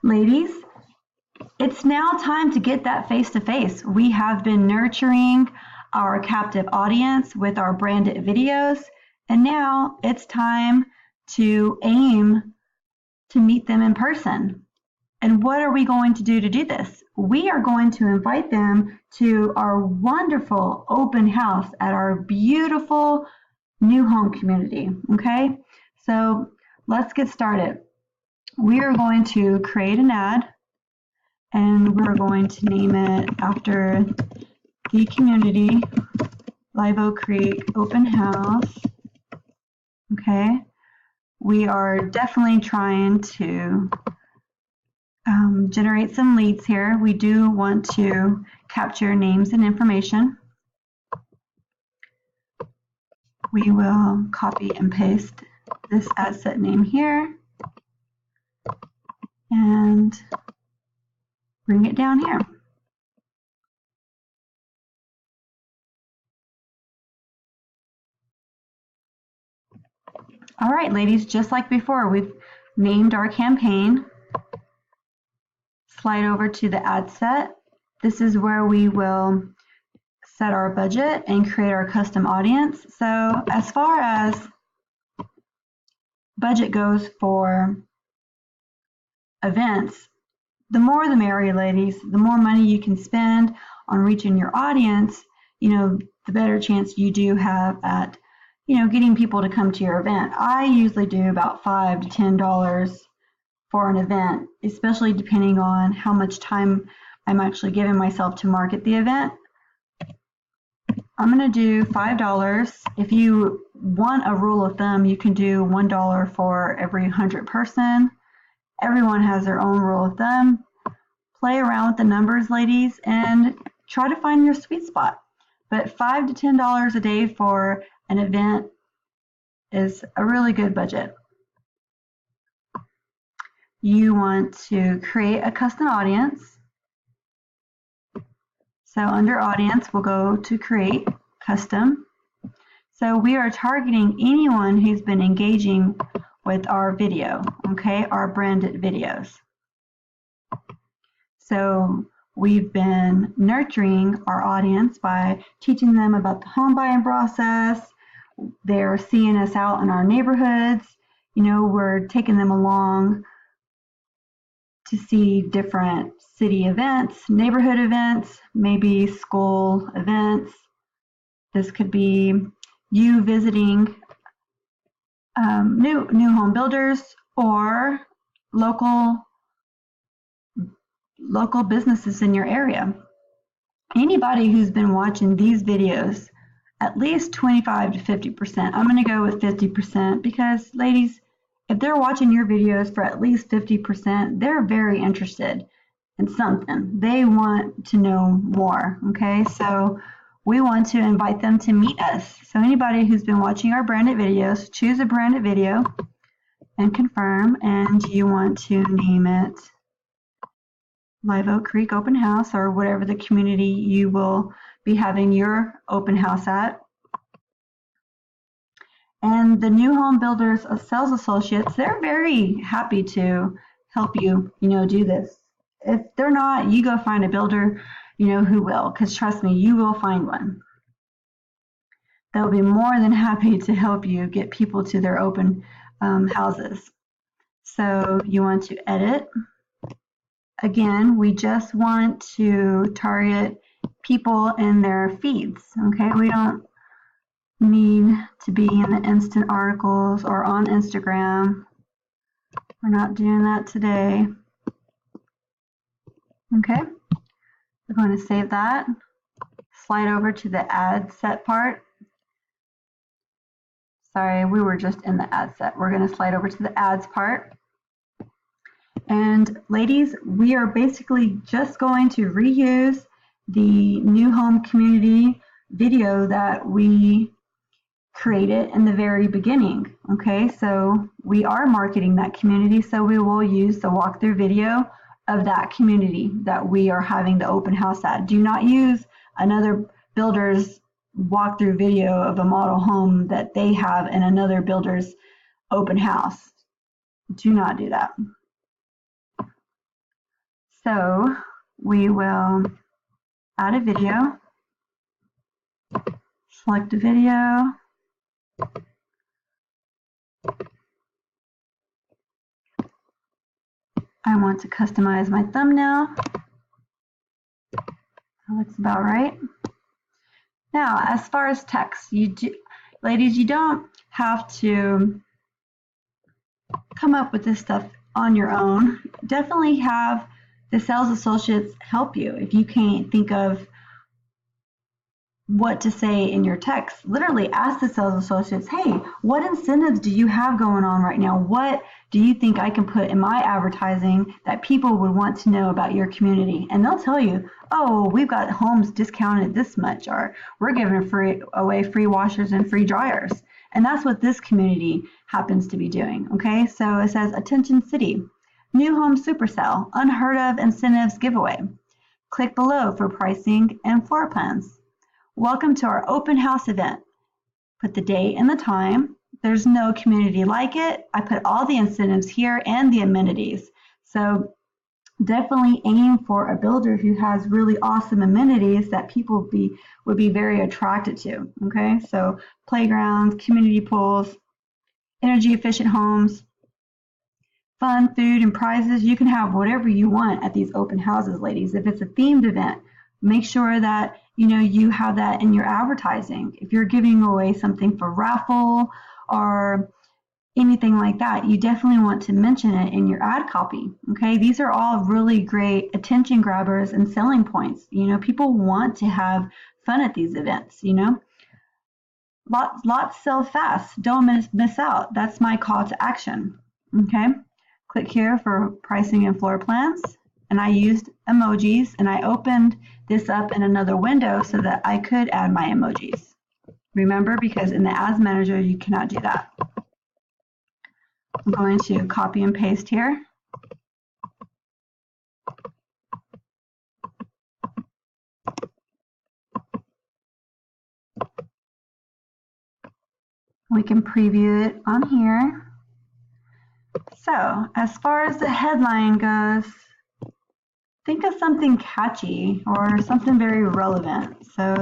Ladies, it's now time to get that face-to-face. We have been nurturing our captive audience with our branded videos, and now it's time to aim to meet them in person. And what are we going to do this? We are going to invite them to our wonderful open house at our beautiful new home community. Okay, so let's get started. We are going to create an ad, and we're going to name it after the community, Live Oak Creek Open House. Okay, we are definitely trying to generate some leads here. We do want to capture names and information. We will copy and paste this ad set name here and bring it down here. All right, ladies, just like before, we've named our campaign. Slide over to the ad set. This is where we will set our budget and create our custom audience. So as far as budget goes for events, the more the merrier, ladies. The more money you can spend on reaching your audience, the better chance you do have at, getting people to come to your event. I usually do about $5 to $10 for an event, especially depending on how much time I'm actually giving myself to market the event. I'm going to do $5. If you want a rule of thumb, you can do $1 for every 100 person. Everyone has their own rule of thumb. Play around with the numbers, ladies, and try to find your sweet spot. But $5 to $10 a day for an event is a really good budget. You want to create a custom audience. So under audience, we'll go to create custom. So we are targeting anyone who's been engaging with our video, okay, our branded videos. So we've been nurturing our audience by teaching them about the home buying process. They're seeing us out in our neighborhoods. We're taking them along to see different city events, neighborhood events, maybe school events. This could be you visiting new home builders or local businesses in your area. Anybody who's been watching these videos, at least 25 to 50%. I'm going to go with 50% because, ladies, if they're watching your videos for at least 50%, they're very interested in something. They want to know more, okay? So we want to invite them to meet us. So anybody who's been watching our branded videos, choose a branded video and confirm, and you want to name it Live Oak Creek Open House or whatever the community you will be having your open house at. And the New Home Builders Sales Associates, they're very happy to help you, do this. If they're not, you go find a builder, who will, because trust me, you will find one. They'll be more than happy to help you get people to their open houses. So you want to edit. Again, we just want to target people in their feeds, okay? We don't need to be in the instant articles or on Instagram. We're not doing that today. Okay, we're going to save that. Slide over to the ad set part. Sorry, we were just in the ad set. We're going to slide over to the ads part. And ladies, we are basically just going to reuse the new home community video that we created in the very beginning. Okay, so we are marketing that community, so we will use the walkthrough video of that community that we are having the open house at. Do not use another builder's walkthrough video of a model home that they have in another builder's open house. Do not do that. So we will add a video, select a video, I want to customize my thumbnail. That looks about right. Now, as far as text, ladies, you don't have to come up with this stuff on your own. Definitely have the sales associates help you. If you can't think of what to say in your text, literally ask the sales associates, hey, what incentives do you have going on right now? What do you think I can put in my advertising that people would want to know about your community? And they'll tell you, oh, we've got homes discounted this much, or we're giving away free washers and free dryers. And that's what this community happens to be doing. Okay, so it says Attention City, new home super sale, unheard of incentives giveaway. Click below for pricing and floor plans. Welcome to our open house event. Put the date and the time. There's no community like it. I put all the incentives here and the amenities. So definitely aim for a builder who has really awesome amenities that people would be very attracted to. Okay, so playgrounds, community pools, energy efficient homes, fun, food, and prizes. You can have whatever you want at these open houses, ladies. If it's a themed event, make sure that you have that in your advertising. If you're giving away something for raffle or anything like that, you definitely want to mention it in your ad copy. Okay, these are all really great attention grabbers and selling points. People want to have fun at these events. Lots sell fast. Don't miss out. That's my call to action. Okay, click here for pricing and floor plans. And I used emojis, and I opened this up in another window so that I could add my emojis. Remember, because in the Ads Manager, you cannot do that. I'm going to copy and paste here. We can preview it on here. So, as far as the headline goes, think of something catchy or something very relevant. So,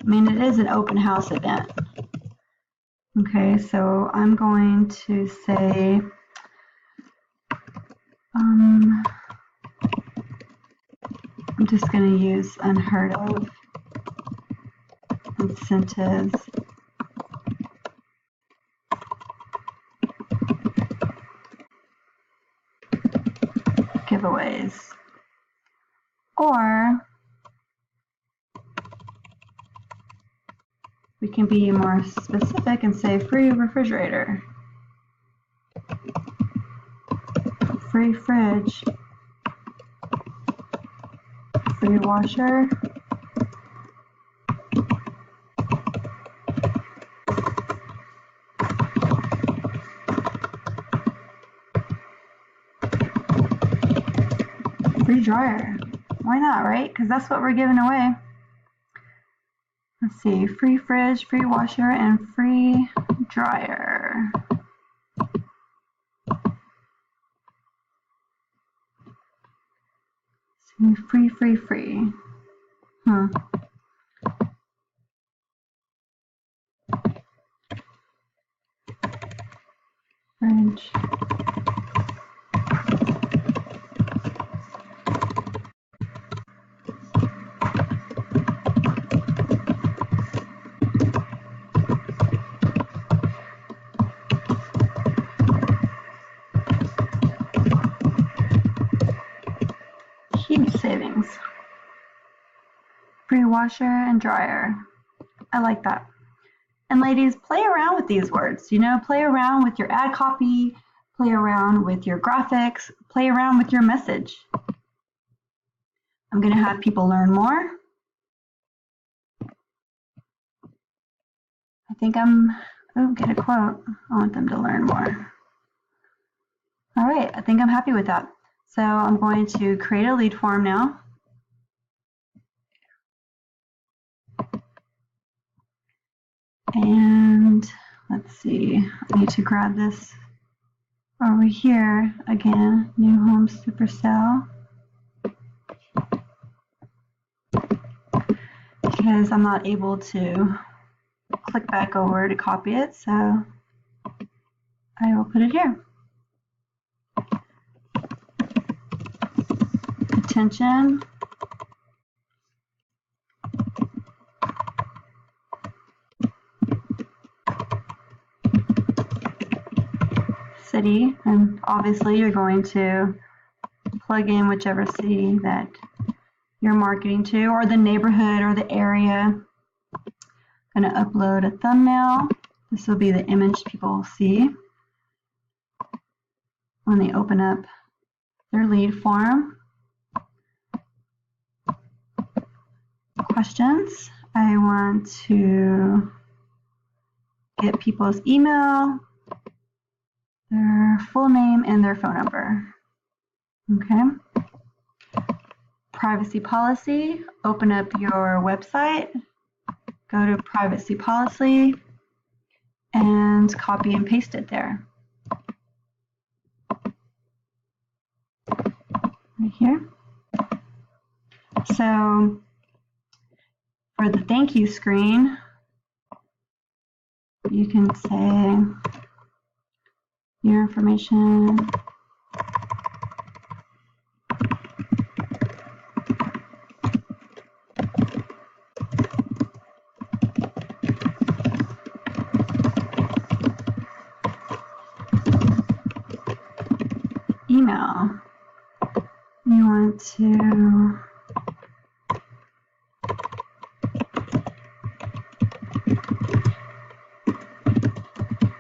it is an open house event. Okay, so I'm going to say, I'm just going to use unheard of incentives. Giveaways. Or we can be more specific and say free refrigerator, free fridge, free washer, free dryer. Why not, right? Because that's what we're giving away. Let's see, free fridge, free washer, and free dryer. So free. Fridge. Huge savings. Free washer and dryer. I like that. And ladies, play around with these words. Play around with your ad copy, play around with your graphics, play around with your message. I'm going to have people learn more. I think get a quote. I want them to learn more. All right, I think I'm happy with that. So I'm going to create a lead form now. And let's see, I need to grab this over here again, new home super sale. because I'm not able to click back over to copy it, so I will put it here. Attention. City, and obviously you're going to plug in whichever city that you're marketing to, or the neighborhood or the area. I'm going to upload a thumbnail. This will be the image people see when they open up their lead form. Questions. I want to get people's email, their full name, and their phone number. Okay. Privacy policy. Open up your website. Go to privacy policy and copy and paste it there. Right here. So for the thank you screen, you can say your information. Email. You want to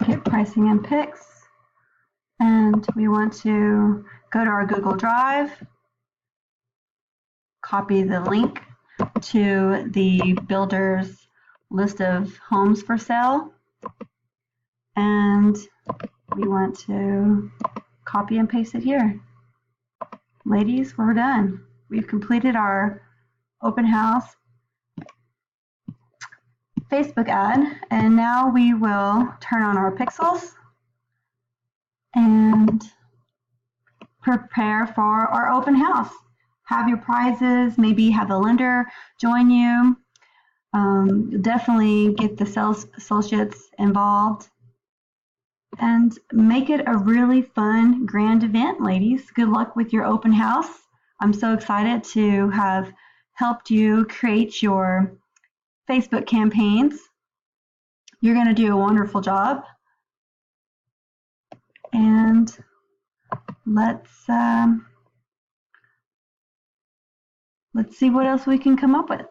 get pricing and pics, and we want to go to our Google Drive, copy the link to the builder's list of homes for sale, and we want to copy and paste it here. Ladies, we're done. We've completed our open house Facebook ad, and now we will turn on our pixels and prepare for our open house. Have your prizes, maybe have a lender join you. Definitely get the sales associates involved and make it a really fun, grand event, ladies. Good luck with your open house. I'm so excited to have helped you create your Facebook campaigns. You're going to do a wonderful job. And let's see what else we can come up with.